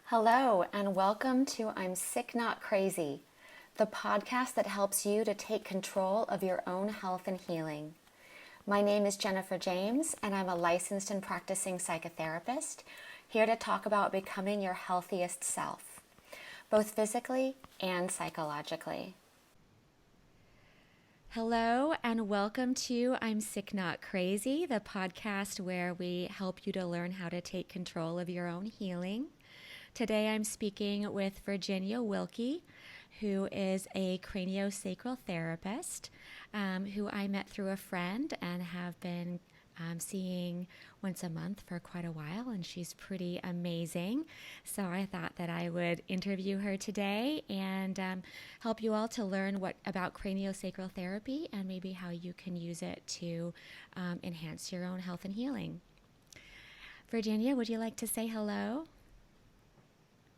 Hello, and welcome to I'm Sick Not Crazy, the podcast that helps you to take control of your own health and healing. My name is Jennifer James, and I'm a licensed and practicing psychotherapist, here to talk about becoming your healthiest self, both physically and psychologically. Hello, and welcome to I'm Sick Not Crazy, the podcast where we help you to learn how to take control of your own healing. Today I'm speaking with Virginia Wilke, who is a craniosacral therapist who I met through a friend and have been seeing once a month for quite a while, and she's pretty amazing. So I thought that I would interview her today and help you all to learn about craniosacral therapy and maybe how you can use it to enhance your own health and healing. Virginia, would you like to say hello?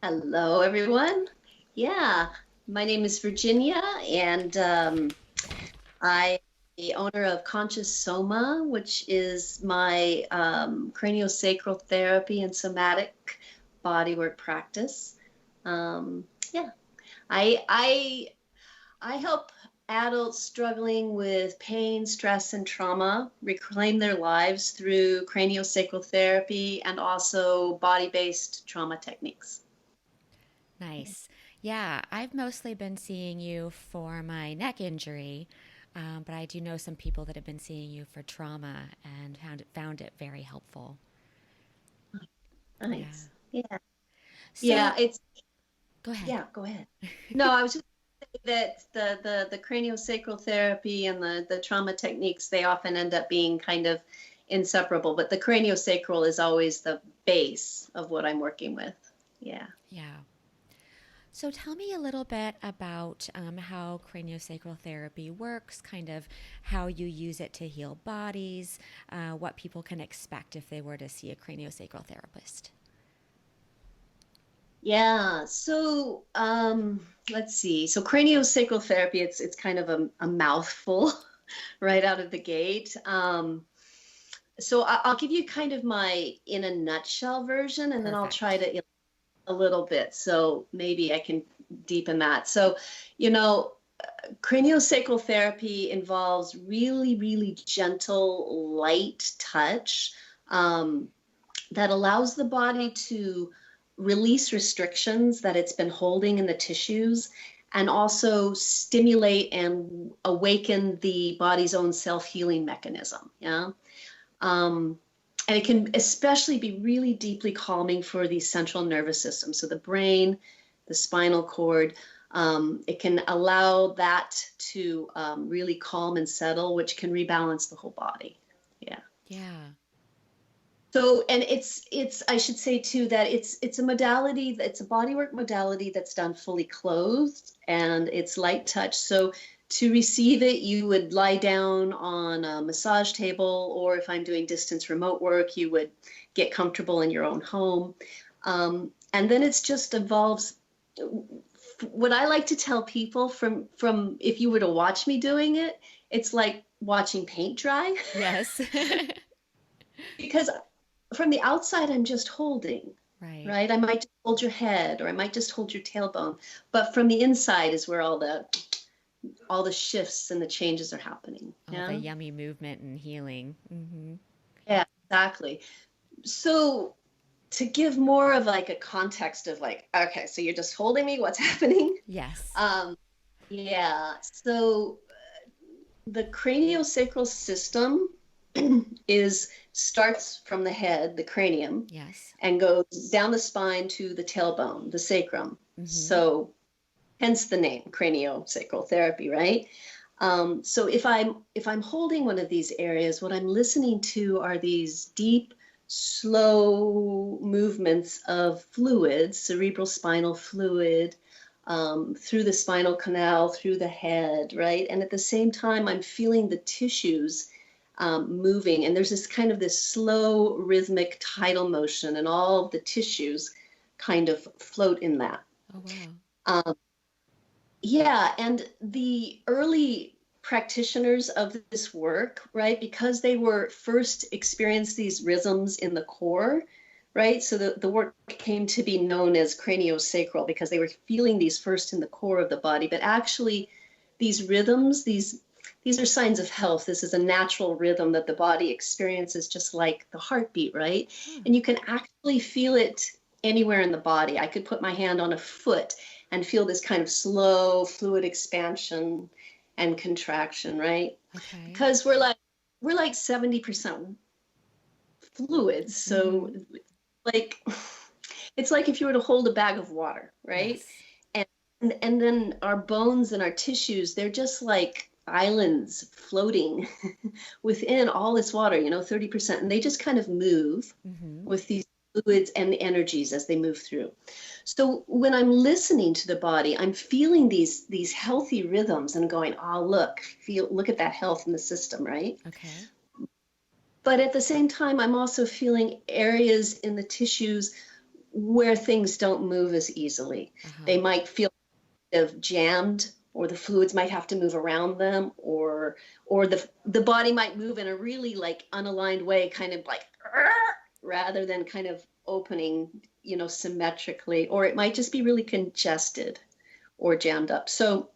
Hello, everyone. Yeah, my name is Virginia, and I'm the owner of Conscious Soma, which is my craniosacral therapy and somatic bodywork practice. Yeah, I help adults struggling with pain, stress, and trauma reclaim their lives through craniosacral therapy and also body-based trauma techniques. Nice. Yeah, I've mostly been seeing you for my neck injury, but I do know some people that have been seeing you for trauma and found it very helpful. Yeah. Nice. Yeah. So, Yeah, it's go ahead. yeah, go ahead. No, I was just saying that the craniosacral therapy and the trauma techniques, they often end up being kind of inseparable, but the craniosacral is always the base of what I'm working with. Yeah. Yeah. So tell me a little bit about how craniosacral therapy works, kind of how you use it to heal bodies, what people can expect if they were to see a craniosacral therapist. Yeah. So let's see. So craniosacral therapy, it's kind of a mouthful right out of the gate. So I'll give you kind of my in a nutshell version, and then I'll try Perfect. to a little bit. So maybe I can deepen that. So, you know, craniosacral therapy involves really, really gentle, light touch um, that allows the body to release restrictions that it's been holding in the tissues and also stimulate and awaken the body's own self-healing mechanism. Yeah. Um, and it can especially be really deeply calming for the central nervous system. So the brain, the spinal cord, it can allow that to really calm and settle, which can rebalance the whole body. Yeah. Yeah. So, and it's I should say too that it's a modality, it's a bodywork modality that's done fully clothed and it's light touch. So to receive it, you would lie down on a massage table, or if I'm doing distance remote work, you would get comfortable in your own home. And then it's just evolves. What I like to tell people from if you were to watch me doing it, it's like watching paint dry. Yes. Because from the outside, I'm just holding, Right. right? I might just hold your head or I might just hold your tailbone. But from the inside is where all the shifts and the changes are happening. All the Yeah. yummy movement and healing. Mm-hmm. Yeah, exactly. So to give more of like a context of like, okay, so you're just holding me, what's happening? Yes. Um, yeah. So the craniosacral system is starts from the head, the cranium, Yes. and goes down the spine to the tailbone, the sacrum. Mm-hmm. So hence the name craniosacral therapy, right? So if I'm holding one of these areas, what I'm listening to are these deep, slow movements of fluid, cerebral spinal fluid, through the spinal canal, through the head, right? And at the same time, I'm feeling the tissues moving, and there's this slow rhythmic tidal motion, and all of the tissues kind of float in that. Oh, wow. Um, yeah, and the early practitioners of this work, right, because they were first experienced these rhythms in the core, right? So the work came to be known as craniosacral because they were feeling these first in the core of the body. But actually, these rhythms, these are signs of health. This is a natural rhythm that the body experiences, just like the heartbeat, right? Hmm. And you can actually feel it anywhere in the body. I could put my hand on a foot and feel this kind of slow fluid expansion and contraction, right? Okay. Because we're like 70% fluids. So Mm-hmm. like it's like if you were to hold a bag of water, right? Yes. And and then our bones and our tissues, they're just like islands floating within all this water, 30%. And they just kind of move Mm-hmm. with these fluids and energies as they move through. So when I'm listening to the body, I'm feeling these healthy rhythms and going, oh, look at that health in the system, right? Okay. But at the same time, I'm also feeling areas in the tissues where things don't move as easily. Uh-huh. They might feel kind of jammed, or the fluids might have to move around them, or the body might move in a really like unaligned way, kind of like rather than kind of opening, symmetrically, or it might just be really congested or jammed up. So,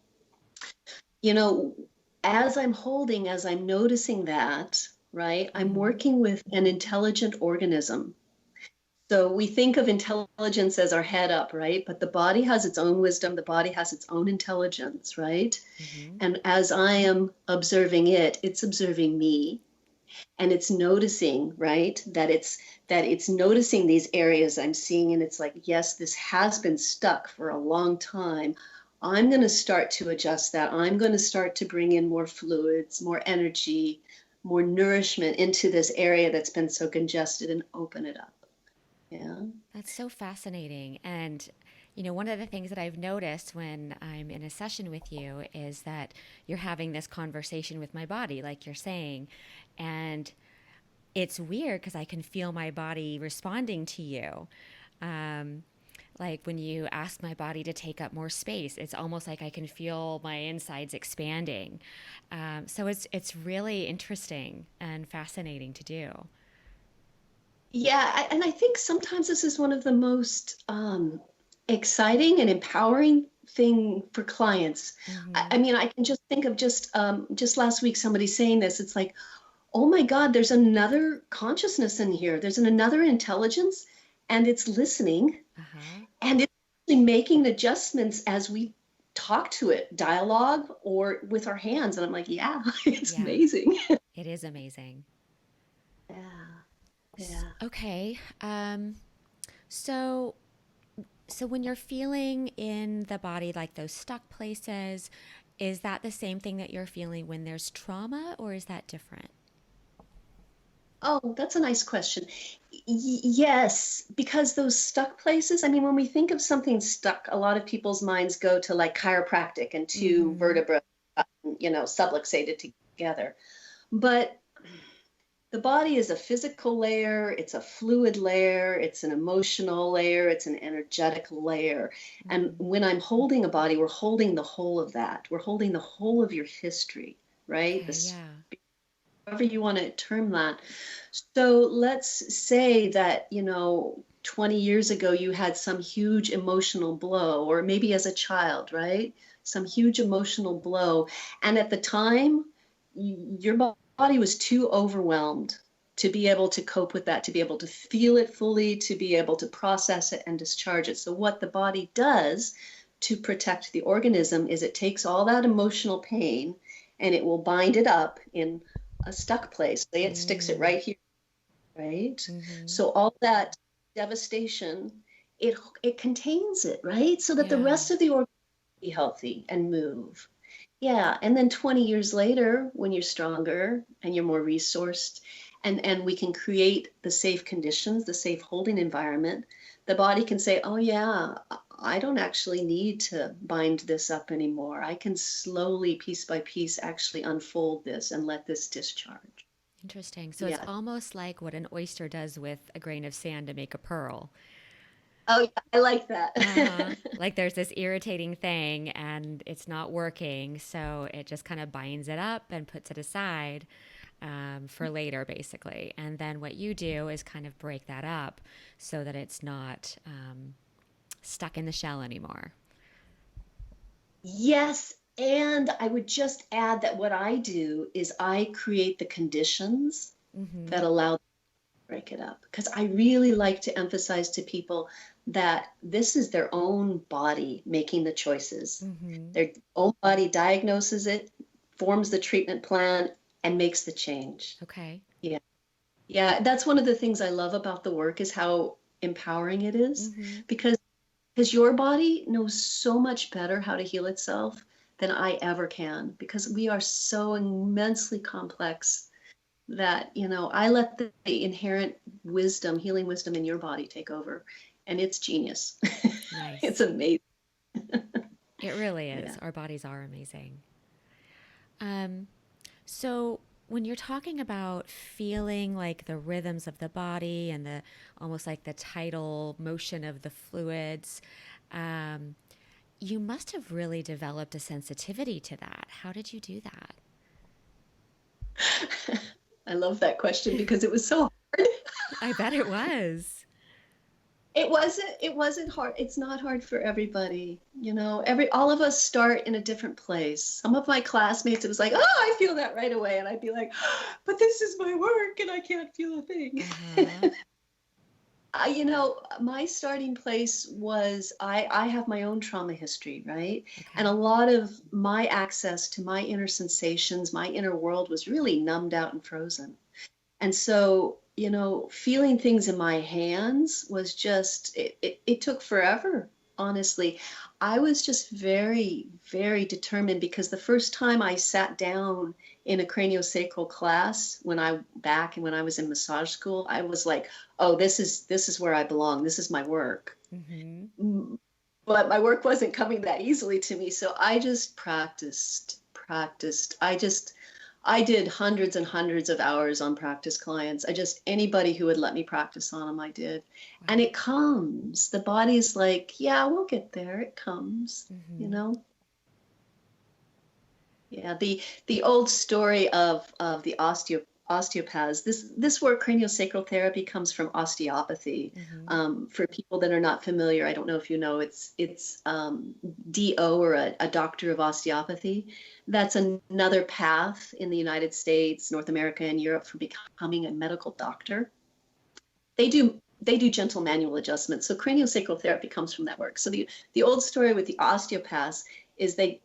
you know, as I'm noticing that, right, I'm Mm-hmm. working with an intelligent organism. So we think of intelligence as our head up, right? But the body has its own wisdom, the body has its own intelligence, right? Mm-hmm. And as I am observing it, it's observing me, and it's noticing, right? That it's noticing these areas I'm seeing, and it's like, yes, this has been stuck for a long time. I'm going to start to adjust that. I'm going to start to bring in more fluids, more energy, more nourishment into this area that's been so congested, and open it up. Yeah. That's so fascinating. And, one of the things that I've noticed when I'm in a session with you is that you're having this conversation with my body, like you're saying. And it's weird because I can feel my body responding to you. Um, like when you ask my body to take up more space, it's almost like I can feel my insides expanding. So it's really interesting and fascinating to do. Yeah, and I think sometimes this is one of the most exciting and empowering thing for clients. I, Mm-hmm. I mean, I can just think of just last week somebody saying this. It's like, oh my God, there's another consciousness in here. There's another intelligence, and it's listening, Uh-huh. and it's actually making adjustments as we talk to it, dialogue or with our hands. And I'm like, yeah, it's Yeah, amazing. it is amazing. Yeah, yeah. Okay. So so when you're feeling in the body like those stuck places, is that the same thing that you're feeling when there's trauma, or is that different? Oh, that's a nice question. Yes, because those stuck places, I mean, when we think of something stuck, a lot of people's minds go to like chiropractic and two Mm-hmm. vertebrae, subluxated together. But the body is a physical layer, it's a fluid layer, it's an emotional layer, it's an energetic layer. And Mm-hmm. when I'm holding a body, we're holding the whole of that. We're holding the whole of your history, right? Okay, This, yeah. however you want to term that. So let's say that, 20 years ago you had some huge emotional blow, or maybe as a child, right? Some huge emotional blow. And at the time, your body was too overwhelmed to be able to cope with that, to be able to feel it fully, to be able to process it and discharge it. So, what the body does to protect the organism is it takes all that emotional pain and it will bind it up in a stuck place. Say it sticks it Mm. right here, right? Mm-hmm. So all that devastation, it contains it, right? So that the Yeah. rest of the organ be healthy and move. Yeah, and then 20 years later, when you're stronger and you're more resourced, and we can create the safe conditions, the safe holding environment, the body can say, "Oh yeah, I don't actually need to bind this up anymore. I can slowly, piece by piece, actually unfold this and let this discharge." Interesting. So it's Yeah. almost like what an oyster does with a grain of sand to make a pearl. Oh yeah, I like that. Uh-huh. Like there's this irritating thing and it's not working, so it just kind of binds it up and puts it aside. for later, basically. And then what you do is kind of break that up so that it's not stuck in the shell anymore. Yes. And I would just add that what I do is I create the conditions Mm-hmm. that allow break it up, because I really like to emphasize to people that this is their own body making the choices. Mm-hmm. Their own body diagnoses it, forms the treatment plan, and makes the change. Okay. Yeah. Yeah, that's one of the things I love about the work is how empowering it is, Mm-hmm. because your body knows so much better how to heal itself than I ever can, because we are so immensely complex that, I let the inherent wisdom, healing wisdom in your body take over, and it's genius. It's Nice. amazing. It really is. Yeah. Our bodies are amazing. Um, so when you're talking about feeling like the rhythms of the body and the almost like the tidal motion of the fluids, um, you must have really developed a sensitivity to that. How did you do that? I love that question because it was so hard. I bet it was. It wasn't hard. It's not hard for everybody. All of us start in a different place. Some of my classmates, it was like, oh, I feel that right away. And I'd be like, but this is my work and I can't feel a thing. Uh-huh. My starting place was I have my own trauma history, right? And a Okay. lot of my access to my inner sensations, my inner world was really numbed out and frozen. And so, feeling things in my hands was just, it took forever, honestly. I was just very, very determined, because the first time I sat down in a craniosacral class when I was in massage school, I was like, oh, this is where I belong. This is my work. Mm-hmm. But my work wasn't coming that easily to me. So I just practiced. I did hundreds and hundreds of hours on practice clients. Anybody who would let me practice on them, I did. And Wow. it comes. The body's like, yeah, we'll get there. It comes, you Mm-hmm. know? Yeah, the old story of the osteopaths. This work, craniosacral therapy, comes from osteopathy. Mm-hmm. For people that are not familiar, I don't know if you know, it's DO, or a doctor of osteopathy. That's another path in the United States, North America, and Europe for becoming a medical doctor. They do gentle manual adjustments. So craniosacral therapy comes from that work. So the old story with the osteopaths is they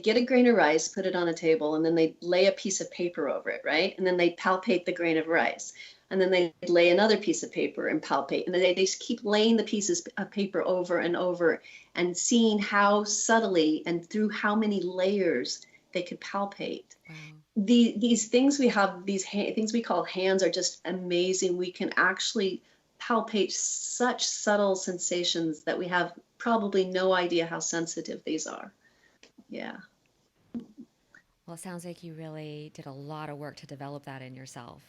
get a grain of rice, put it on a table, and then they lay a piece of paper over it, right? And then they palpate the grain of rice. And then they lay another piece of paper and palpate. And they just keep laying the pieces of paper over and over and seeing how subtly and through how many layers they could palpate. Wow. These things we have, things we call hands, are just amazing. We can actually palpate such subtle sensations that we have probably no idea how sensitive these are. Yeah. Well, it sounds like you really did a lot of work to develop that in yourself.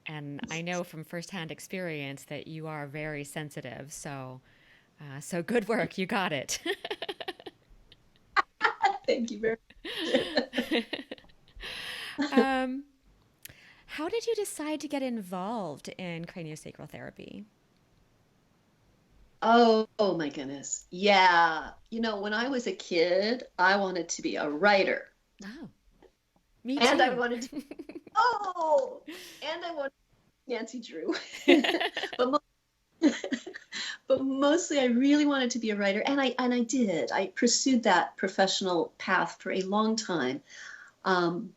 And I know from firsthand experience that you are very sensitive. So good work. You got it. Thank you very much. um, how did you decide to get involved in craniosacral therapy? Oh my goodness. Yeah. When I was a kid, I wanted to be a writer. Oh, me And I too. wanted to, oh, and I wanted Nancy Drew. but but mostly I really wanted to be a writer, and I did. I pursued that professional path for a long time, and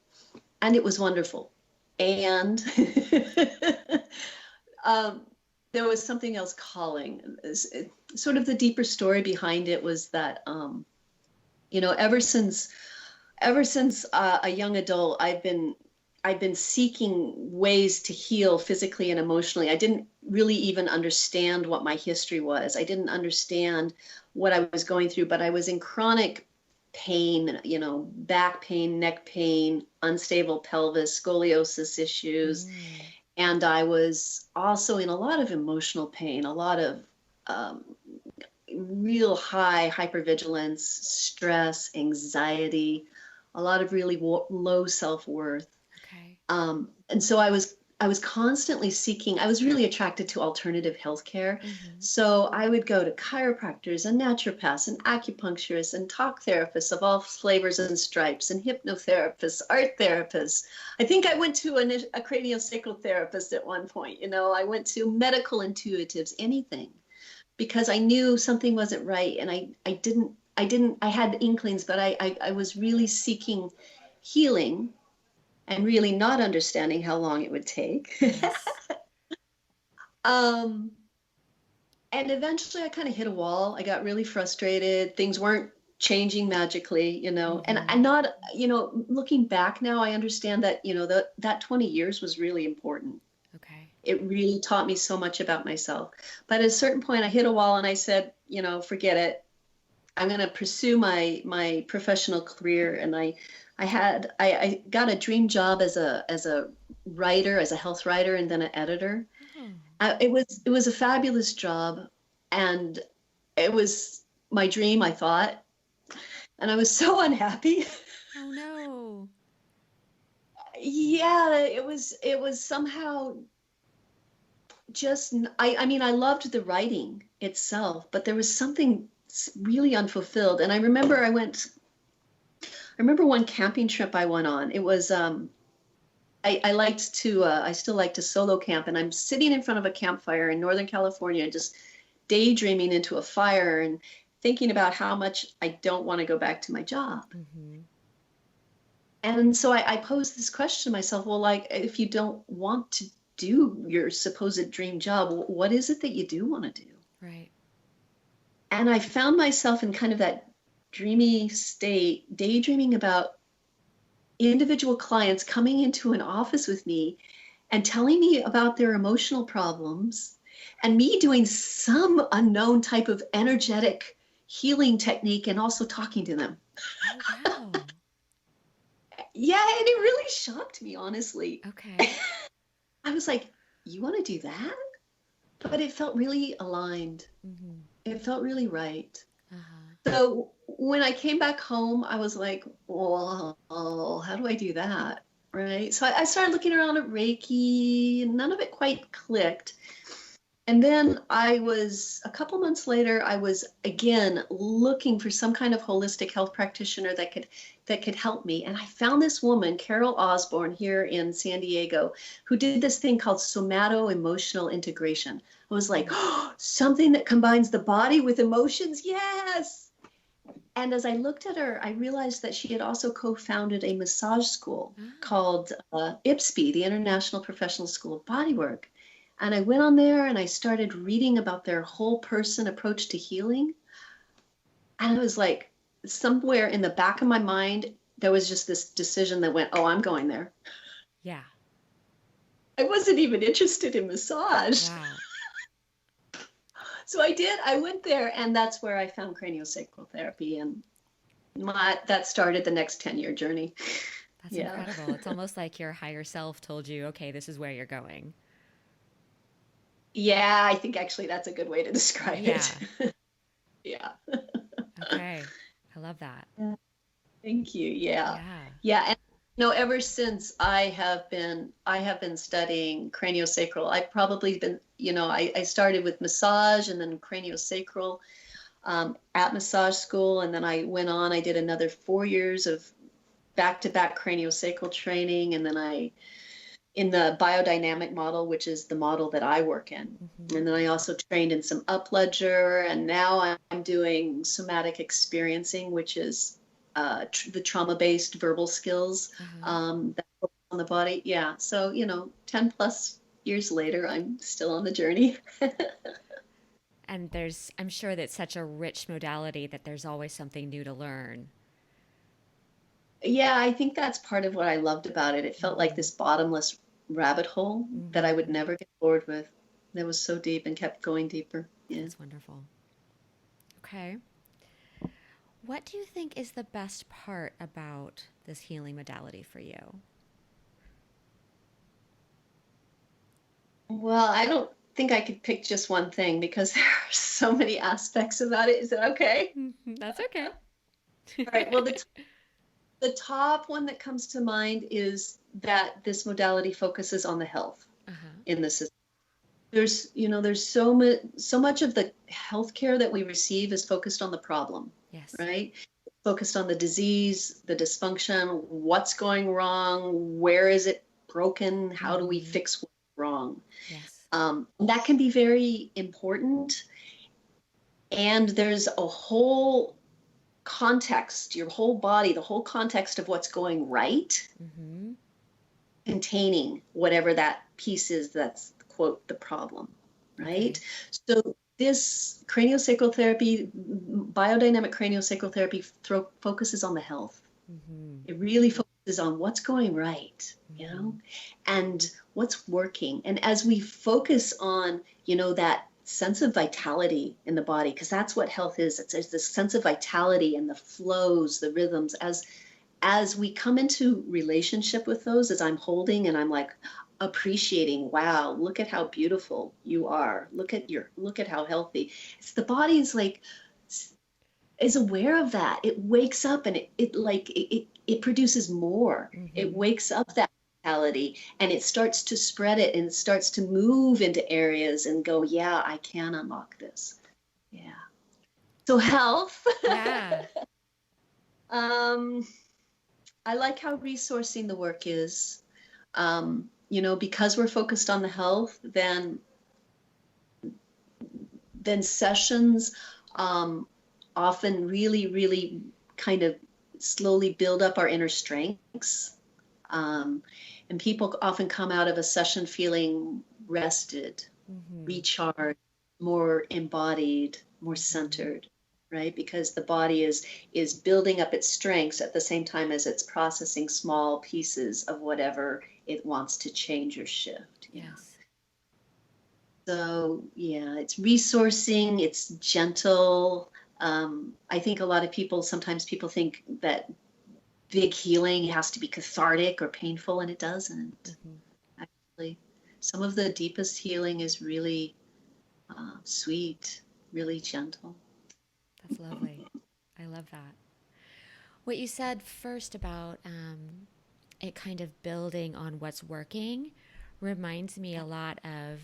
it was wonderful. And um, there was something else calling. Sort of the deeper story behind it was that, ever since a young adult, I've been seeking ways to heal physically and emotionally. I didn't really even understand what my history was. I didn't understand what I was going through, but I was in chronic pain, back pain, neck pain, unstable pelvis, scoliosis issues. Mm, And I was also in a lot of emotional pain, a lot of um, real high hypervigilance, stress, anxiety, a lot of really low self-worth. okay. And so I was constantly seeking, I was really attracted to alternative healthcare. So I would go to chiropractors and naturopaths and acupuncturists and talk therapists of all flavors and stripes and hypnotherapists, art therapists. I think I went to a craniosacral therapist at one point. I went to medical intuitives, anything, because I knew something wasn't right. And I had inklings, but I was really seeking healing and really not understanding how long it would take. Yes. And eventually I kind of hit a wall. I got really frustrated. Things weren't changing magically, and I'm not, looking back now, I understand that, that 20 years was really important. Okay. It really taught me so much about myself. But at a certain point I hit a wall and I said, forget it. I'm going to pursue my professional career. And I got a dream job as a writer, as a health writer, and then an editor. It was a fabulous job, and it was my dream, I thought, and I was so unhappy. Oh no. Yeah, it was somehow just, I mean, I loved the writing itself, but there was something really unfulfilled. And I remember one camping trip I went on. It was, I liked to, I still like to solo camp, and I'm sitting in front of a campfire in Northern California, just daydreaming into a fire and thinking about how much I don't want to go back to my job. And so I posed this question to myself, well, like, if you don't want to do your supposed dream job, what is it that you do want to do? Right. And I found myself in kind of that dreamy state, daydreaming about individual clients coming into an office with me and telling me about their emotional problems, and me doing some unknown type of energetic healing technique and also talking to them. Oh, wow. Yeah, and it really shocked me, honestly. Okay. I was like, you want to do that? But it felt really aligned. It felt really right. So when I came back home, I was like, well, how do I do that? Right. So I started looking around at Reiki, and none of it quite clicked. And then a couple months later, I was again looking for some kind of holistic health practitioner that could help me. And I found this woman, Carol Osborne, here in San Diego, who did this thing called somato-emotional integration. I was like, oh, something that combines the body with emotions. Yes. And as I looked at her, I realized that she had also co-founded a massage school called IPSB, the International Professional School of Bodywork. And I went on there and I started reading about their whole person approach to healing. And I was like, somewhere in the back of my mind, there was just this decision that went, oh, I'm going there. Yeah. I wasn't even interested in massage. Wow. So I went there, and that's where I found craniosacral therapy, and that started the next 10-year journey. That's incredible. It's almost like your higher self told you, okay, this is where you're going. Yeah, I think actually that's a good way to describe it. Yeah. Okay. I love that. Thank you. Yeah. And ever since I have been studying craniosacral. I've probably been, I started with massage and then craniosacral at massage school, and then I went on. I did another 4 years of back-to-back craniosacral training, and then in the biodynamic model, which is the model that I work in. And then I also trained in some upledger, and now I'm doing somatic experiencing, which is the trauma-based verbal skills that focus on the body. Yeah. So, 10 plus years later, I'm still on the journey. And I'm sure that's such a rich modality that there's always something new to learn. Yeah, I think that's part of what I loved about it. It felt like this bottomless rabbit hole that I would never get bored with. That was so deep and kept going deeper. Yeah. That's wonderful. Okay. What do you think is the best part about this healing modality for you? Well, I don't think I could pick just one thing because there are so many aspects about it. Is that okay? That's okay. All right. Well, The top one that comes to mind is that this modality focuses on the health in the system. There's so much of the healthcare that we receive is focused on the problem, Yes. right? Focused on the disease, the dysfunction, what's going wrong, where is it broken, how do we fix what's wrong? Yes. That can be very important. And there's a whole context, your whole body, the whole context of what's going right, containing whatever that piece is that's, quote, the problem, right? Okay. So this craniosacral therapy, biodynamic craniosacral therapy focuses on the health. It really focuses on what's going right, you know, and what's working. And as we focus on, that sense of vitality in the body, because that's what health is. It's this sense of vitality and the flows, the rhythms. As we come into relationship with those, as I'm holding and I'm like appreciating, wow, look at how beautiful you are. Look at how healthy. It's the body is aware of that. It wakes up and it produces more. It wakes up that vitality and it starts to spread it and it starts to move into areas and go, yeah, I can unlock this. Yeah. So health. Yeah. I like how resourcing the work is. Because we're focused on the health, then sessions often really, really kind of slowly build up our inner strengths. And people often come out of a session feeling rested, recharged, more embodied, more centered, right? Because the body is building up its strengths at the same time as it's processing small pieces of whatever it wants to change or shift. Yes. So yeah, it's resourcing, it's gentle. I think a lot of sometimes people think that big healing has to be cathartic or painful, and it doesn't. Actually, some of the deepest healing is really sweet, really gentle. That's lovely. I love that. What you said first about it kind of building on what's working reminds me a lot of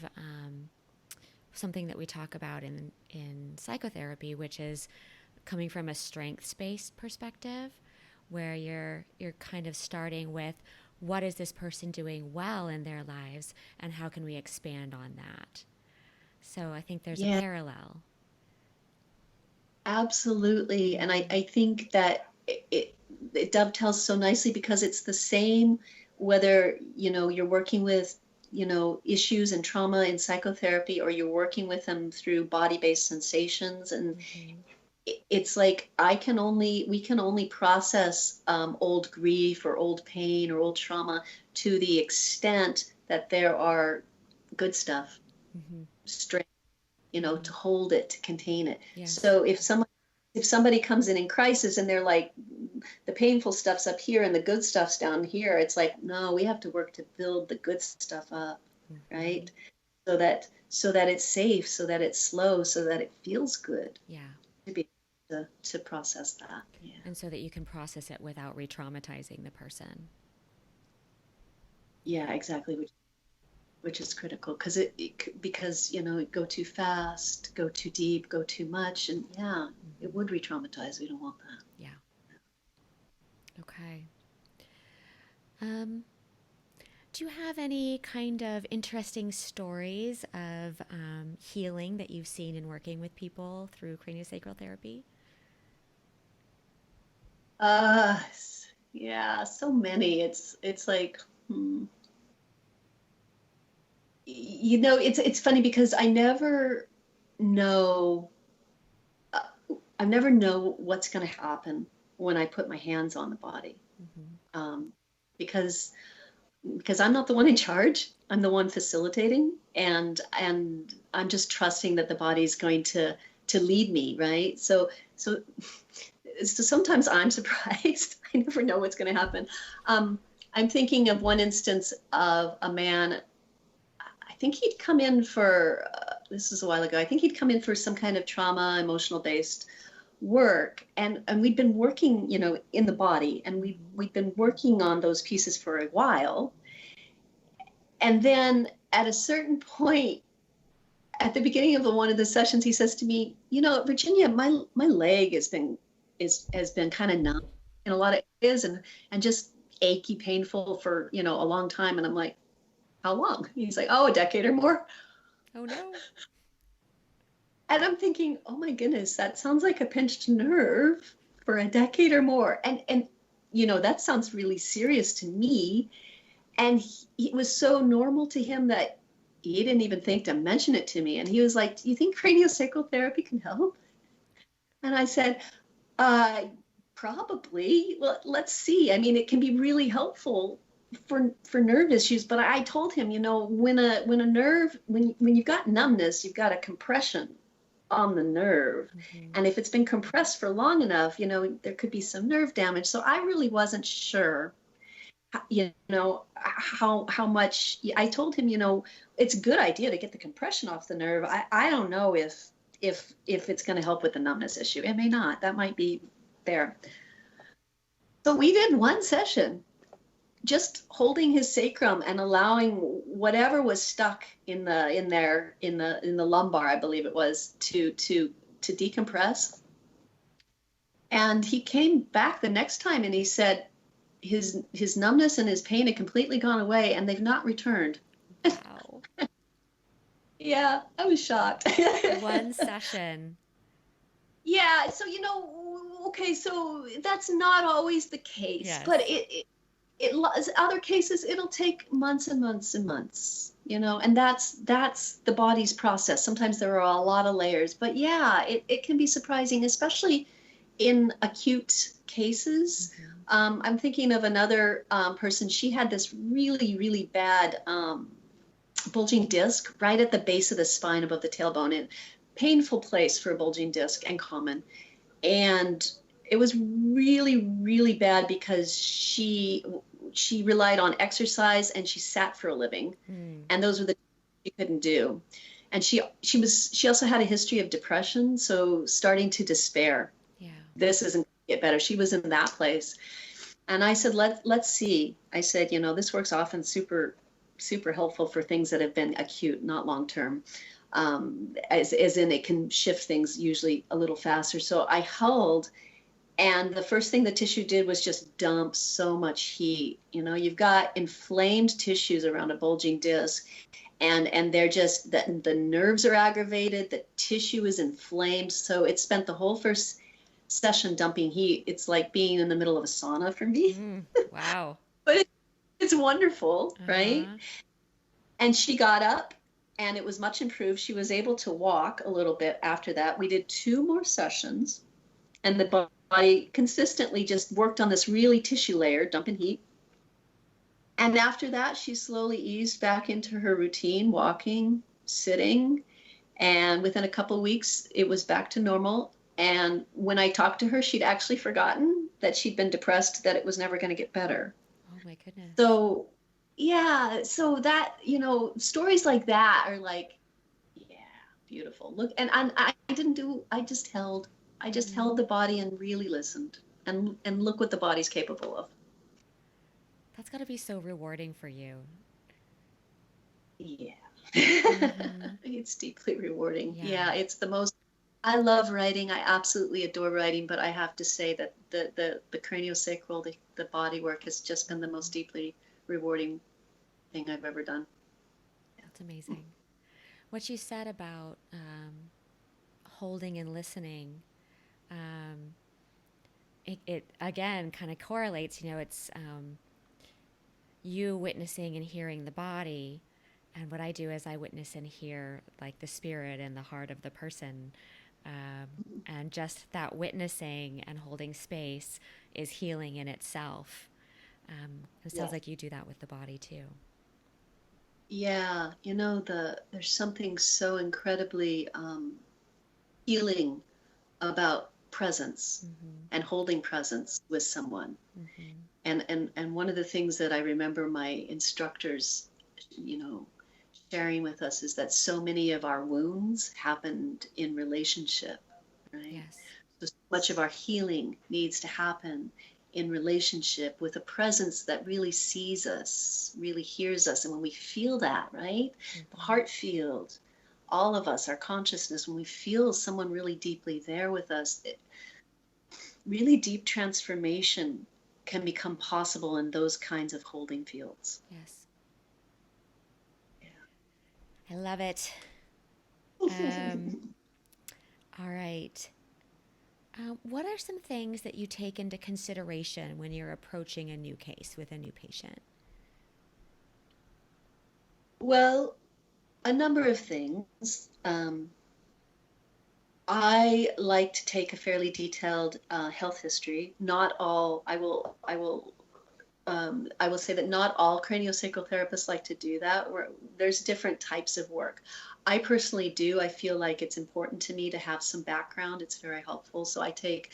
something that we talk about in psychotherapy, which is coming from a strengths-based perspective, where you're kind of starting with what is this person doing well in their lives and how can we expand on that. So I think there's a parallel. Absolutely. And I think that it dovetails so nicely because it's the same whether, you're working with, issues and trauma in psychotherapy or you're working with them through body-based sensations. And it's like we can only process old grief or old pain or old trauma to the extent that there are good stuff, strength, to hold it, to contain it. Yes. So if somebody comes in crisis and they're like, the painful stuff's up here and the good stuff's down here, it's like, no, we have to work to build the good stuff up, right? So that it's safe, so that it's slow, so that it feels good. Yeah. To be able to process that. Yeah. And so that you can process it without re-traumatizing the person. Yeah, exactly. Which is critical because go too fast, go too deep, go too much, and it would re-traumatize. We don't want that. Yeah. Okay. Do you have any kind of interesting stories of healing that you've seen in working with people through craniosacral therapy? Yeah, so many. It's like, it's funny because I never know what's going to happen when I put my hands on the body, because I'm not the one in charge. I'm the one facilitating, and I'm just trusting that the body's going to lead me, right? So sometimes I'm surprised. I never know what's going to happen. I'm thinking of one instance of a man. I think he'd come in for this was a while ago. I think he'd come in for some kind of trauma, emotional based work, and we'd been working, in the body, and we'd been working on those pieces for a while. And then at a certain point, at the beginning of one of the sessions, he says to me, Virginia, my leg has been kind of numb in a lot of areas, and just achy, painful for, a long time. And I'm like, how long? He's like, oh, a decade or more. Oh no. And I'm thinking, oh my goodness, that sounds like a pinched nerve for a decade or more. And that sounds really serious to me. And it was so normal to him that he didn't even think to mention it to me. And he was like, do you think craniosacral therapy can help? And I said, probably. Well, let's see. I mean, it can be really helpful for nerve issues. But I told him, when a nerve, when you've got numbness, you've got a compression on the nerve. Mm-hmm. And if it's been compressed for long enough, there could be some nerve damage. So I really wasn't sure, how much. I told him, it's a good idea to get the compression off the nerve. I don't know if it's going to help with the numbness issue. It may not. That might be there. So we did one session, just holding his sacrum and allowing whatever was stuck in the lumbar, I believe it was, to decompress. And he came back the next time and he said his numbness and his pain had completely gone away and they've not returned. Wow. Yeah, I was shocked. One session. Yeah, so okay, so that's not always the case, yes. But it other cases it'll take months and months and months, and that's the body's process. Sometimes there are a lot of layers, but yeah, it can be surprising, especially in acute cases. Mm-hmm. I'm thinking of another person. She had this really, really bad bulging disc right at the base of the spine above the tailbone, and painful place for a bulging disc and common. And it was really, really bad because she relied on exercise and she sat for a living. And those were the things she couldn't do. And she also had a history of depression, so starting to despair. Yeah. This isn't going to get better. She was in that place. And I said, let's see. I said, this work's often super, super helpful for things that have been acute, not long-term. As in it can shift things usually a little faster. So I held, and the first thing the tissue did was just dump so much heat. You've got inflamed tissues around a bulging disc, and they're just, the nerves are aggravated, the tissue is inflamed. So it spent the whole first session dumping heat. It's like being in the middle of a sauna for me. Wow. But it's wonderful, right? And she got up, and it was much improved. She was able to walk a little bit after that. We did 2 more sessions, and the body consistently just worked on this really tissue layer, dumping heat. And after that, she slowly eased back into her routine, walking, sitting, and within a couple of weeks, it was back to normal. And when I talked to her, she'd actually forgotten that she'd been depressed, that it was never going to get better. Oh my goodness. So yeah, so that, stories like that are like, yeah, beautiful. Look, and I just held the body and really listened, and look what the body's capable of. That's got to be so rewarding for you. Yeah. Mm-hmm. It's deeply rewarding. Yeah, it's the most, I love writing. I absolutely adore writing, but I have to say that the craniosacral, the body work has just been the most deeply rewarding thing I've ever done. That's amazing. What you said about holding and listening, it again kind of correlates. It's you witnessing and hearing the body, and what I do is I witness and hear like the spirit and the heart of the person. And just that witnessing and holding space is healing in itself. It sounds like you do that with the body too. Yeah, there's something so incredibly healing about presence and holding presence with someone. And one of the things that I remember my instructors, sharing with us is that so many of our wounds happened in relationship, right? Yes. So much of our healing needs to happen in relationship with a presence that really sees us, really hears us. And when we feel that, right? The heart field, all of us, our consciousness, when we feel someone really deeply there with us, really deep transformation can become possible in those kinds of holding fields. Yes. I love it. Yeah. All right. What are some things that you take into consideration when you're approaching a new case with a new patient? Well, a number of things. I like to take a fairly detailed health history. Not all. I will say that not all craniosacral therapists like to do that. There's different types of work. I personally do. I feel like it's important to me to have some background. It's very helpful. So I take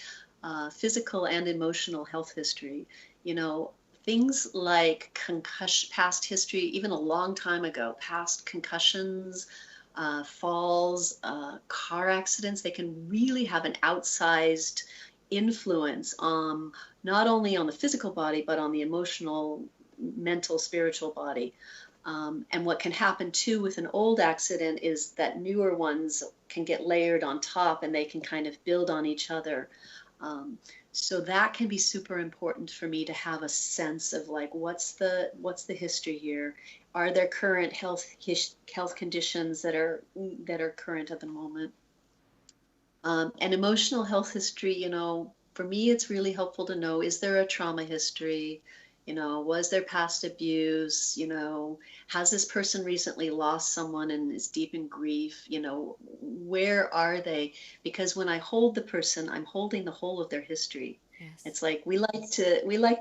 physical and emotional health history. You know, things like concussion, past history, even a long time ago, past concussions, falls, car accidents. They can really have an outsized influence not only on the physical body, but on the emotional, mental, spiritual body. And what can happen too with an old accident is that newer ones can get layered on top and they can kind of build on each other. Um, so that can be super important for me to have a sense of like what's the history here? Are there current health conditions that are current at the moment? And emotional health history, for me, it's really helpful to know, is there a trauma history? Was there past abuse? Has this person recently lost someone and is deep in grief? Where are they? Because when I hold the person, I'm holding the whole of their history. Yes. It's like we like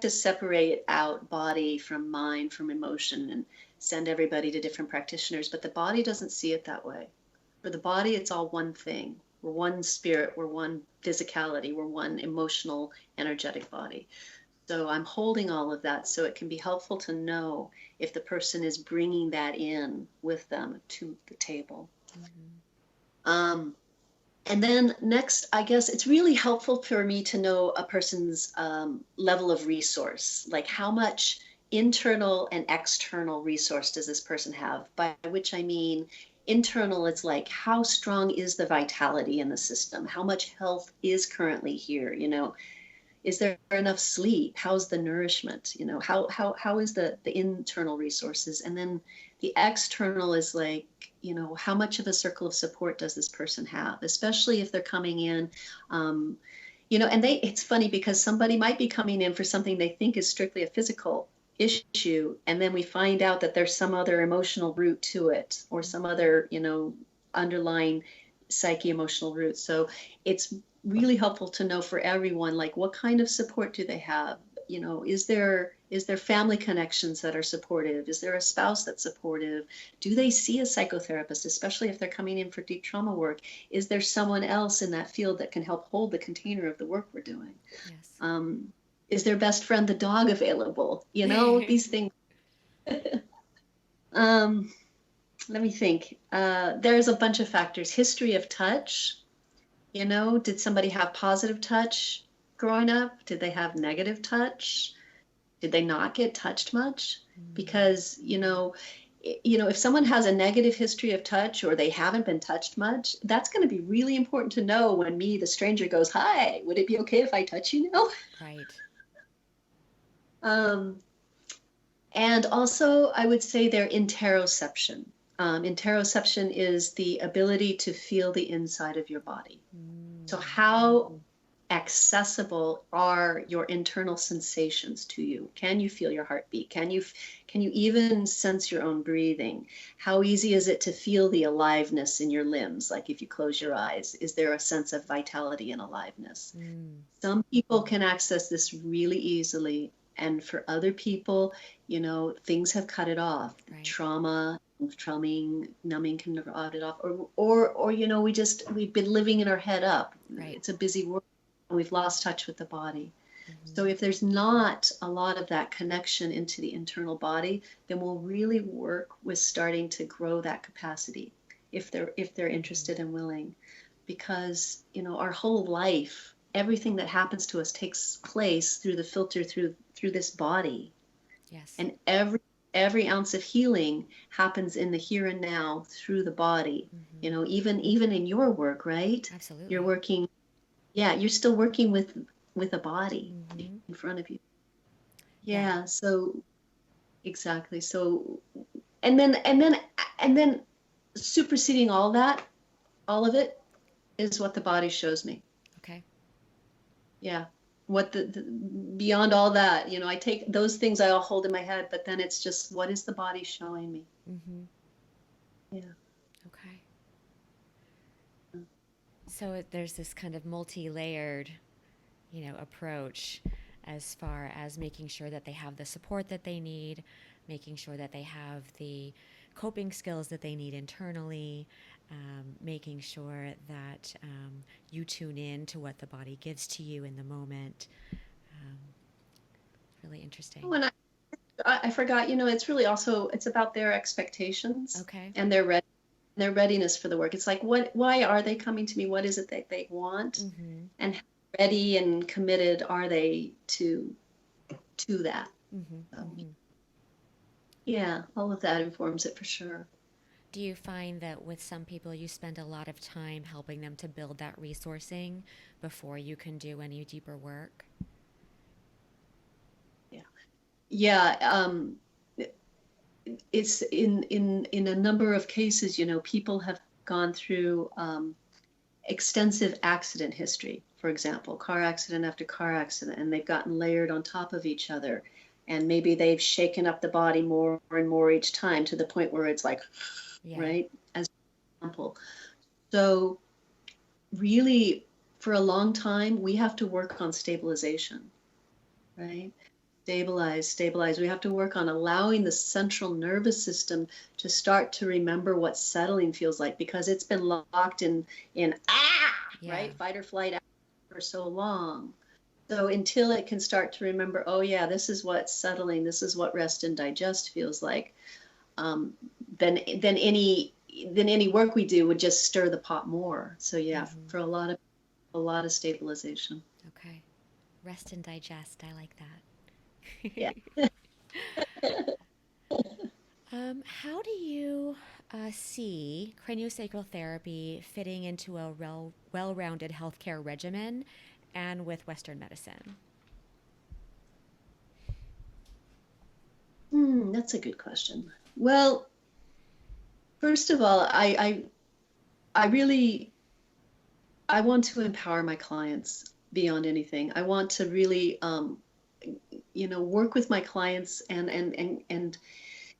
to separate out body from mind, from emotion, and send everybody to different practitioners, but the body doesn't see it that way. For the body, it's all one thing. We're one spirit, we're one physicality, we're one emotional, energetic body. So I'm holding all of that so it can be helpful to know if the person is bringing that in with them to the table. And then next, I guess it's really helpful for me to know a person's level of resource, like how much internal and external resource does this person have? By which I mean, internal, it's like how strong is the vitality in the system? How much health is currently here? Is there enough sleep? How's the nourishment? How is the internal resources? And then the external is like, how much of a circle of support does this person have? Especially if they're coming in, and it's funny because somebody might be coming in for something they think is strictly a physical issue, and then we find out that there's some other emotional root to it, or some other, underlying psyche emotional root. So it's really helpful to know for everyone, like what kind of support do they have? Is there family connections that are supportive? Is there a spouse that's supportive? Do they see a psychotherapist, especially if they're coming in for deep trauma work? Is there someone else in that field that can help hold the container of the work we're doing? Yes. Is their best friend the dog available? These things. Let me think. There's a bunch of factors. History of touch. Did somebody have positive touch growing up? Did they have negative touch? Did they not get touched much? Because, if someone has a negative history of touch or they haven't been touched much, that's going to be really important to know when me, the stranger, goes, "Hi, would it be okay if I touch you now?" Right. And also, I would say their interoception. Interoception is the ability to feel the inside of your body. So how accessible are your internal sensations to you? Can you feel your heartbeat? Can you even sense your own breathing? How easy is it to feel the aliveness in your limbs? Like if you close your eyes, is there a sense of vitality and aliveness? Some people can access this really easily. And for other people, things have cut it off. Right. Trauma, numbing can cut it off. Or we've been living in our head up. Right. It's a busy world. We've lost touch with the body. So if there's not a lot of that connection into the internal body, then we'll really work with starting to grow that capacity if they're interested and willing. Because, our whole life everything that happens to us takes place through the filter through this body. Yes. And every ounce of healing happens in the here and now through the body. Mm-hmm. You know, even in your work, right? Absolutely. You're working, yeah, you're still working with a body Mm-hmm. in front of you. Yeah. Yeah, so exactly. So and then superseding all that, all of it is what the body shows me. Okay. Yeah. What the beyond all that, you know, I take those things I all hold in my head, but then it's just what is the body showing me? Mm-hmm. Yeah. Okay. So there's this kind of multi-layered, approach as far as making sure that they have the support that they need, making sure that they have the coping skills that they need internally, making sure that you tune in to what the body gives to you in the moment. Um, really interesting. Oh, and I forgot, you know, it's really also it's about their expectations Okay. and their readiness for the work. It's like why are they coming to me? What is it that they want? Mm-hmm. And how ready and committed are they to that? Mm-hmm. So, Mm-hmm. yeah, all of that informs it for sure. Do you find that with some people you spend a lot of time helping them to build that resourcing before you can do any deeper work? Yeah. Yeah, it's in a number of cases, you know, people have gone through extensive accident history, for example, car accident after car accident, and they've gotten layered on top of each other. And maybe they've shaken up the body more and more each time to the point where it's like, Yeah. right? As an example. So, really, for a long time, we have to work on stabilization, right? Stabilize. We have to work on allowing the central nervous system to start to remember what settling feels like because it's been locked in Yeah. right, fight or flight for so long. So until it can start to remember, oh yeah, this is what settling, this is what rest and digest feels like, um, then any work we do would just stir the pot more. So yeah, Mm-hmm. for a lot of stabilization. Okay. Rest and digest. I like Yeah. that. How do you see craniosacral therapy fitting into a well-rounded healthcare regimen and with Western medicine? That's a good question. Well, first of all, I really I want to empower my clients beyond anything. I want to really work with my clients and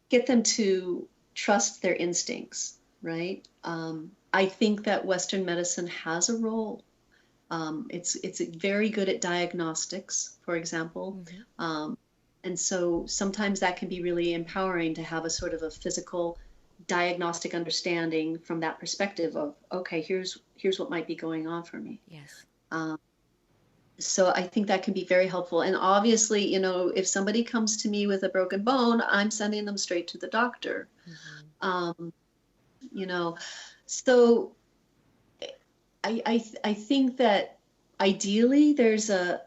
get them to trust their instincts, right? I think that Western medicine has a role. It's very good at diagnostics, for example. Mm-hmm. And so sometimes that can be really empowering to have a sort of a physical diagnostic understanding from that perspective of, okay, here's what might be going on for me. Yes. Um, so I think that can be very helpful. And obviously, you know, if somebody comes to me with a broken bone, I'm sending them straight to the doctor. Mm-hmm. You know, so I think that ideally there's a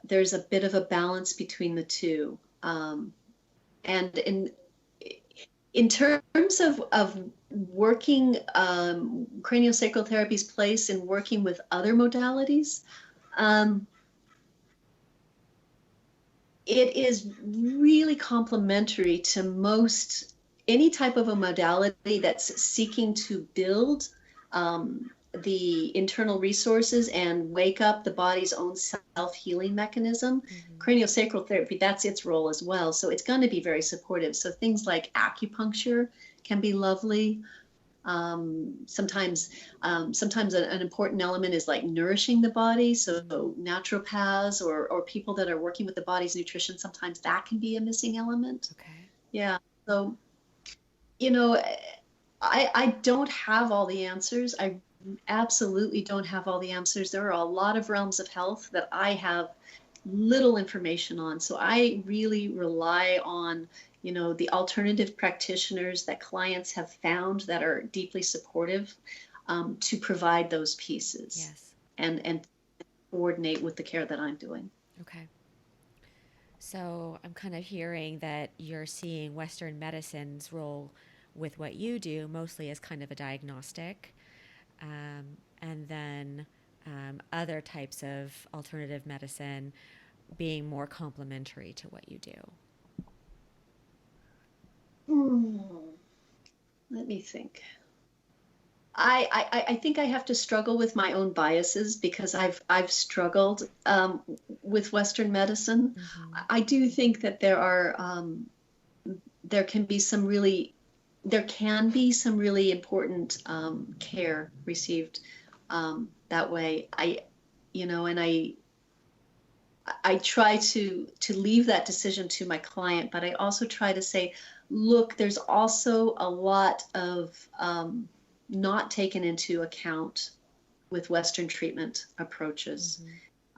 bit of a balance between the two. And in terms of working craniosacral therapy's place in working with other modalities, it is really complementary to most any type of a modality that's seeking to build the internal resources and wake up the body's own self-healing mechanism. Mm-hmm. Craniosacral therapy, that's its role as well. So it's going to be very supportive. So things like acupuncture can be lovely. Sometimes an important element is like nourishing the body. So naturopaths or people that are working with the body's nutrition, sometimes that can be a missing element. Okay. Yeah. So, you know, I don't have all the answers. I absolutely don't have all the answers. There are a lot of realms of health that I have little information on. So I really rely on, you know, the alternative practitioners that clients have found that are deeply supportive to provide those pieces. Yes. And coordinate with the care that I'm doing. Okay. So I'm kind of hearing that you're seeing Western medicine's role with what you do mostly as kind of a diagnostic, and then other types of alternative medicine being more complementary to what you do. Let me think. I think I have to struggle with my own biases because I've struggled with Western medicine. Mm-hmm. I do think that there can be some really important care received that way. And I try to leave that decision to my client, but I also try to say, look, there's also a lot of not taken into account with Western treatment approaches.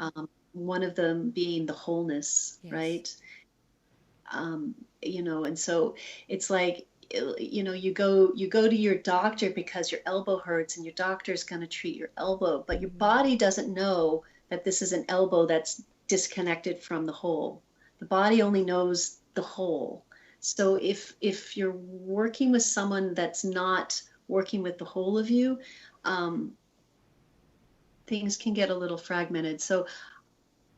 Mm-hmm. One of them being the wholeness, Yes. right? And so it's like, you go to your doctor because your elbow hurts and your doctor's going to treat your elbow, but your body doesn't know that this is an elbow that's disconnected from the whole. The body only knows the whole. So if you're working with someone that's not working with the whole of you, things can get a little fragmented. So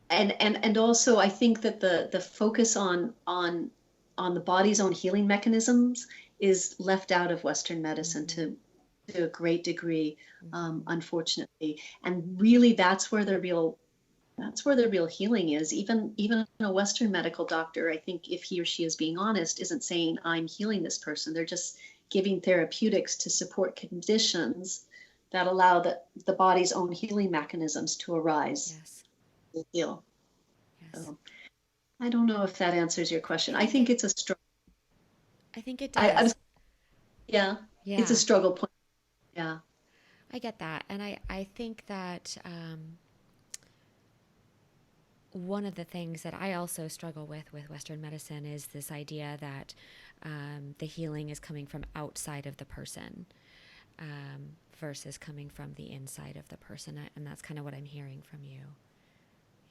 and also I think that the focus on the body's own healing mechanisms is left out of Western medicine to a great degree, unfortunately. And really, that's where the real healing is. Even a Western medical doctor, I think, if he or she is being honest, isn't saying I'm healing this person. They're just giving therapeutics to support conditions that allow the body's own healing mechanisms to arise. Yes. To heal. Yes. So, I don't know if that answers your question. I think it's a struggle. I think it does. Yeah, Yeah. it's a struggle point. Yeah. I get that. And I think that one of the things that I also struggle with Western medicine is this idea that the healing is coming from outside of the person versus coming from the inside of the person. And that's kind of what I'm hearing from you.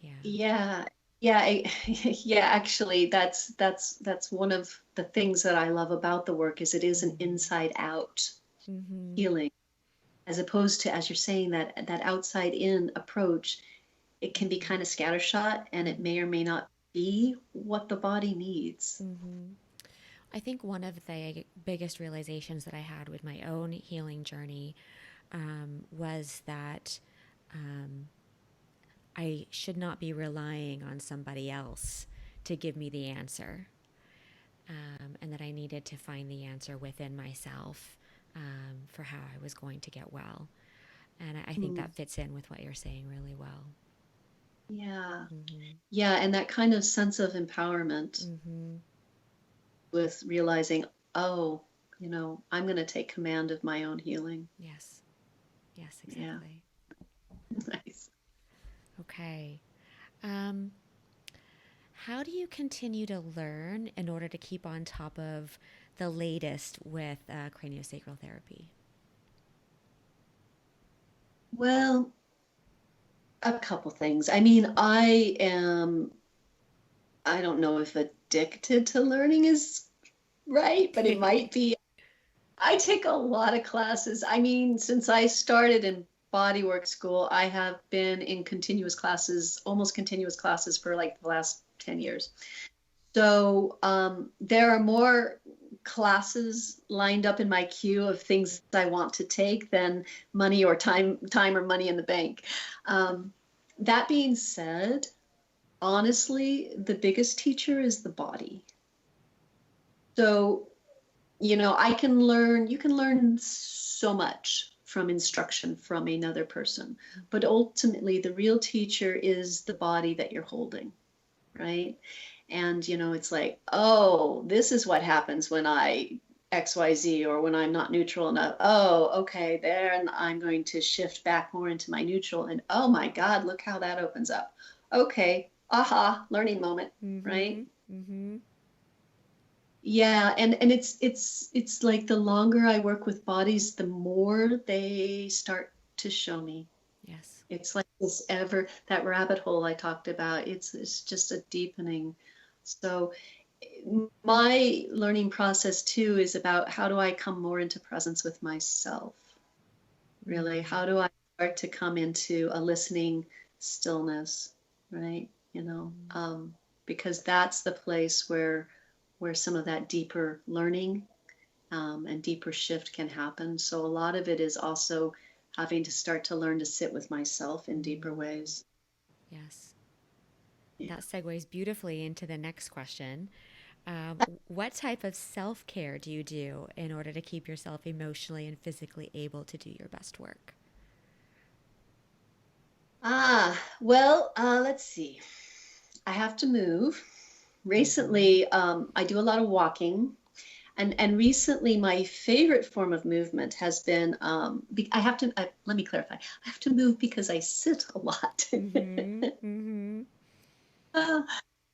Yeah. Yeah. Yeah, yeah, actually that's one of the things that I love about the work is it is an inside out healing, as opposed to, as you're saying, that outside in approach. It can be kind of scattershot and it may or may not be what the body needs. I think one of the biggest realizations that I had with my own healing journey was that I should not be relying on somebody else to give me the answer, and that I needed to find the answer within myself for how I was going to get well. And I think that fits in with what you're saying really well. Yeah. Yeah, and that kind of sense of empowerment with realizing, oh, I'm going to take command of my own healing. Yes. Yes, exactly. Yeah. Nice. Okay. How do you continue to learn in order to keep on top of the latest with craniosacral therapy? Well, a couple things. I mean, I don't know if addicted to learning is right, but it might be. I take a lot of classes. I mean, since I started in bodywork school, I have been in almost continuous classes for like the last 10 years. So there are more classes lined up in my queue of things I want to take than money or time or money in the bank. That being said, honestly, the biggest teacher is the body. So, you can learn so much from instruction from another person, but ultimately the real teacher is the body that you're holding, right? And, it's like, oh, this is what happens when I XYZ, or when I'm not neutral enough. Oh, okay, then I'm going to shift back more into my neutral. And oh my God, look how that opens up. Okay, aha, learning moment, right? Yeah, and it's like the longer I work with bodies, the more they start to show me. Yes. It's like that rabbit hole I talked about. It's just a deepening. So my learning process too is about how do I come more into presence with myself? Really, how do I start to come into a listening stillness, right? Because that's the place where some of that deeper learning and deeper shift can happen. So a lot of it is also having to start to learn to sit with myself in deeper ways. Yes. Yeah. That segues beautifully into the next question. What type of self care do you do in order to keep yourself emotionally and physically able to do your best work? Well, let's see. I have to move. Recently, I do a lot of walking. And recently, my favorite form of movement has been I have to, let me clarify. I have to move because I sit a lot Mm-hmm. Mm-hmm. uh,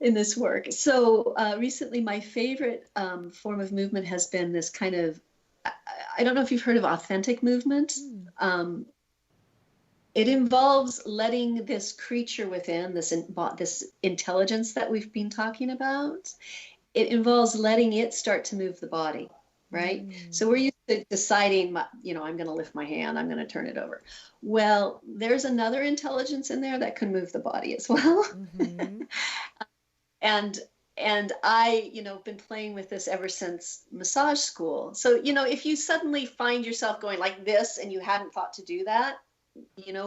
in this work. So recently, my favorite form of movement has been this kind of, I, I don't know if you've heard of authentic movement. Mm. Um, it involves letting this creature within, this intelligence that we've been talking about, it involves letting it start to move the body, right? Mm. So we're used to deciding, I'm going to lift my hand, I'm going to turn it over. Well, there's another intelligence in there that can move the body as well. Mm-hmm. and and I, been playing with this ever since massage school. So, if you suddenly find yourself going like this and you hadn't thought to do that,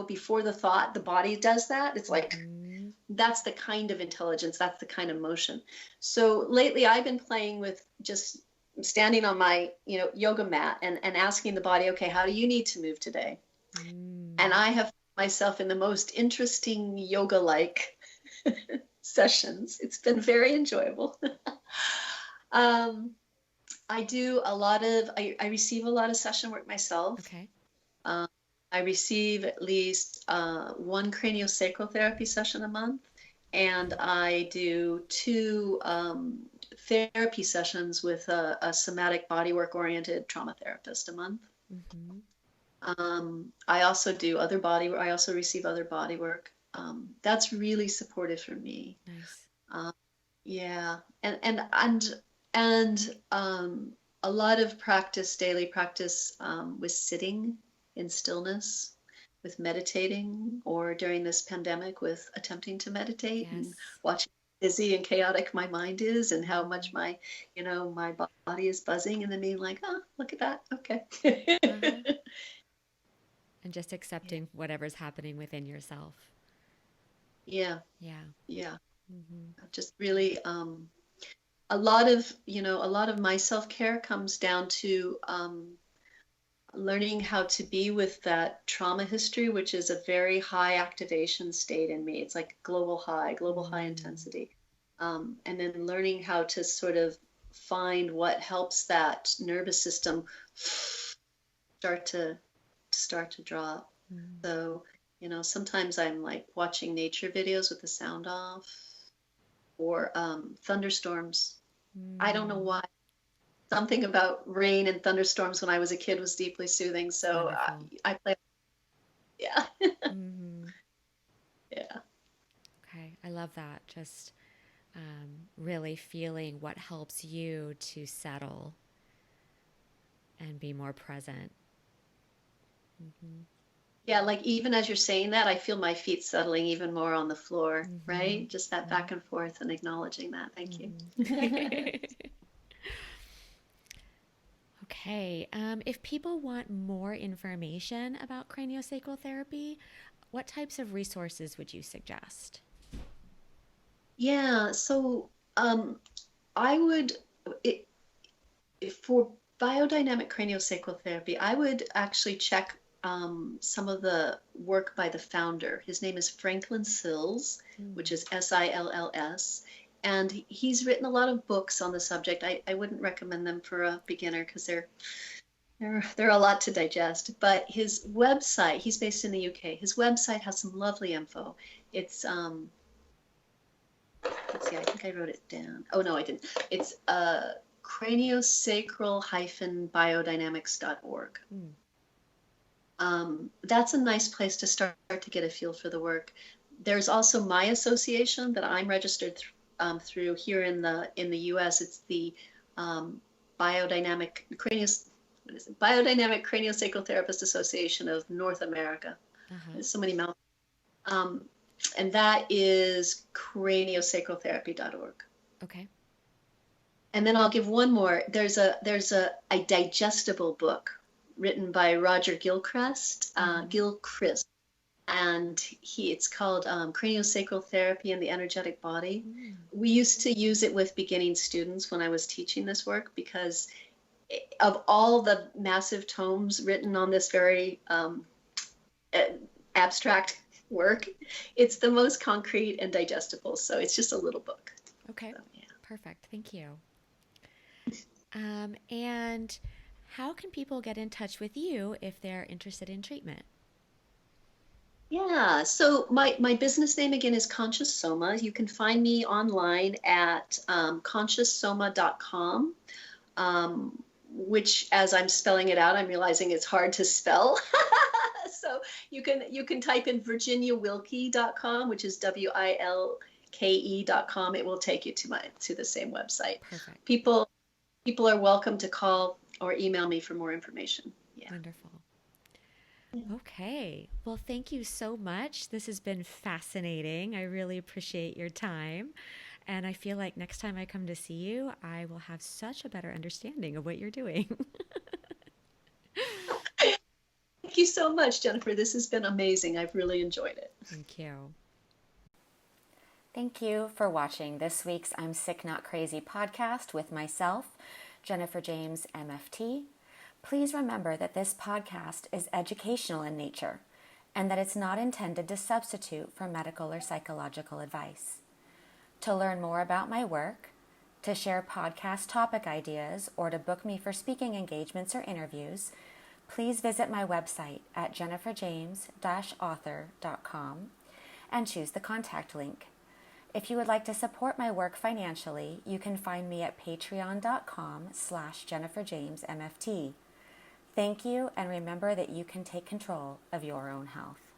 before the thought, the body does that. It's like, Mm-hmm. that's the kind of intelligence, that's the kind of motion. So lately I've been playing with just standing on my yoga mat and asking the body, okay, how do you need to move today? And I have myself in the most interesting yoga like sessions. It's been very enjoyable. um, I do a lot of I receive a lot of session work myself. Okay. um, I receive at least one craniosacral therapy session a month, and I do two therapy sessions with a somatic bodywork oriented trauma therapist a month. Mm-hmm. I also do other body. I also receive other body work. That's really supportive for me. Nice. Um, yeah, and a lot of practice, daily practice with sitting in stillness, with meditating, or during this pandemic with attempting to meditate and Yes. watching how busy and chaotic my mind is and how much my body is buzzing, and then being like, oh, look at that. Okay. Uh-huh. And just Yeah. accepting whatever's happening within yourself. Yeah. Yeah. Yeah. Mm-hmm. Just really, a lot of my self-care comes down to learning how to be with that trauma history, which is a very high activation state in me. It's like global high Mm. intensity. And then learning how to sort of find what helps that nervous system start to drop. Mm. So, sometimes I'm like watching nature videos with the sound off, or thunderstorms. I don't know Mm. why. Something about rain and thunderstorms when I was a kid was deeply soothing. It's So wonderful. I play. Yeah. Mm-hmm. Yeah. Okay. I love that. Just really feeling what helps you to settle and be more present. Mm-hmm. Yeah. Like even as you're saying that, I feel my feet settling even more on the floor, Mm-hmm. right? Just that back and forth and acknowledging that. Thank you. Mm-hmm. Okay. If people want more information about craniosacral therapy, what types of resources would you suggest? Yeah. So I would, it, for biodynamic craniosacral therapy, I would actually check some of the work by the founder. His name is Franklin Sills, which Mm. is Sills. And he's written a lot of books on the subject. I wouldn't recommend them for a beginner because they're a lot to digest. But his website, he's based in the UK. His website has some lovely info. It's let's see, I think I wrote it down. Oh no, I didn't. It's craniosacral-biodynamics.org. Mm. That's a nice place to start to get a feel for the work. There's also my association that I'm registered through here in the U.S. It's the um, Biodynamic Cranios, what is it? Biodynamic Craniosacral Therapist Association of North America. Uh-huh. There's so many mouths. Um, and that is craniosacraltherapy.org. Okay. And then I'll give one more. There's a digestible book written by Roger Gilchrist, and it's called Craniosacral Therapy and the Energetic Body. Mm. We used to use it with beginning students when I was teaching this work because of all the massive tomes written on this very abstract work, it's the most concrete and digestible. So it's just a little book. Okay. So, yeah. Perfect. Thank you. And how can people get in touch with you if they're interested in treatment? Yeah, so my business name again is Conscious Soma. You can find me online at conscioussoma.com, which as I'm spelling it out, I'm realizing it's hard to spell. So you can type in virginiawilke.com, which is WILKE.com. It will take you to the same website. Perfect. People are welcome to call or email me for more information. Yeah. Wonderful. Okay. Well, thank you so much. This has been fascinating. I really appreciate your time. And I feel like next time I come to see you, I will have such a better understanding of what you're doing. Thank you so much, Jennifer. This has been amazing. I've really enjoyed it. Thank you. Thank you for watching this week's I'm Sick Not Crazy podcast with myself, Jennifer James, MFT. Please remember that this podcast is educational in nature and that it's not intended to substitute for medical or psychological advice. To learn more about my work, to share podcast topic ideas, or to book me for speaking engagements or interviews, please visit my website at jenniferjames-author.com and choose the contact link. If you would like to support my work financially, you can find me at patreon.com/JenniferJamesMFT. Thank you, and remember that you can take control of your own health.